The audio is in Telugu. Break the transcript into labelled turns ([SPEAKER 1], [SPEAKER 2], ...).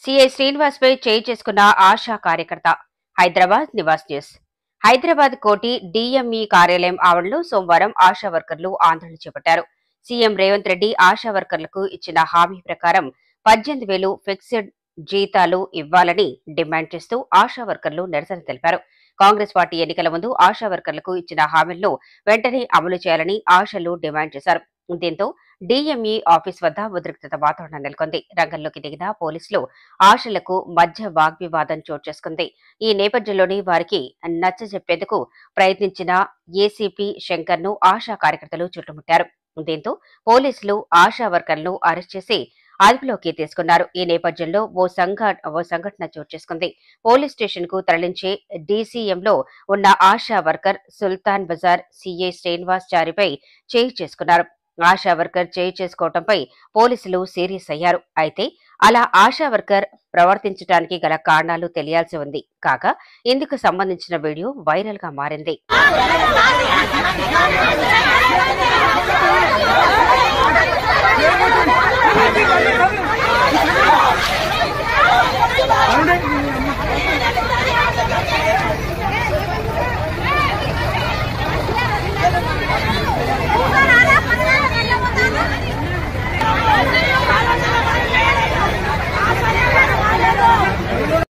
[SPEAKER 1] సీఐ శ్రీనివాస్ పై చేయి చేసుకున్న ఆశా కార్యకర్త. హైదరాబాద్ నివాస్ న్యూస్. హైదరాబాద్ కోటి డిఎంఈ కార్యాలయం ఆవరణలో సోమవారం ఆశా వర్కర్లు ఆందోళన చేపట్టారు. సీఎం రేవంత్ రెడ్డి ఆశా వర్కర్లకు ఇచ్చిన హామీ ప్రకారం 18,000 ఫిక్స్డ్ జీతాలు ఇవ్వాలని డిమాండ్ చేస్తూ ఆశా వర్కర్లు నిరసన తెలిపారు. కాంగ్రెస్ పార్టీ ఎన్నికల ముందు ఆశా వర్కర్లకు ఇచ్చిన హామీలను వెంటనే అమలు చేయాలని ఆశలు డిమాండ్ చేశారు. దీంతో డిఎంఈ ఆఫీస్ వద్ద ఉద్రిక్తత వాతావరణం నెలకొంది. రంగంలోకి దిగిన పోలీసులు ఆశలకు మధ్య వాగ్వివాదం చోటు చేసుకుంది. ఈ నేపథ్యంలోనే వారికి నచ్చజెప్పేందుకు ప్రయత్నించిన ఏసీపీ శంకర్ ను ఆశా కార్యకర్తలు చుట్టుముట్టారు. దీంతో పోలీసులు ఆశా వర్కర్లను అరెస్ట్ చేసి అదుపులోకి తీసుకున్నారు. ఈ నేపథ్యంలో ఓ సంఘటన చోటు చేసుకుంది. పోలీస్ స్టేషన్ కు తరలించే డీసీఎంలో ఉన్న ఆశా వర్కర్ సుల్తాన్ బజార్ సీఐ శ్రీనివాస్ చారిపై చేయి చేసుకున్నారు. ఆశా వర్కర్ చేయి చేసుకోవడంపై పోలీసులు సీరియస్ అయ్యారు. అయితే అలా ఆశా వర్కర్ ప్రవర్తించడానికి గల కారణాలు తెలియాల్సి ఉంది. కాగా ఇందుకు సంబంధించిన వీడియో వైరల్ గా మారింది.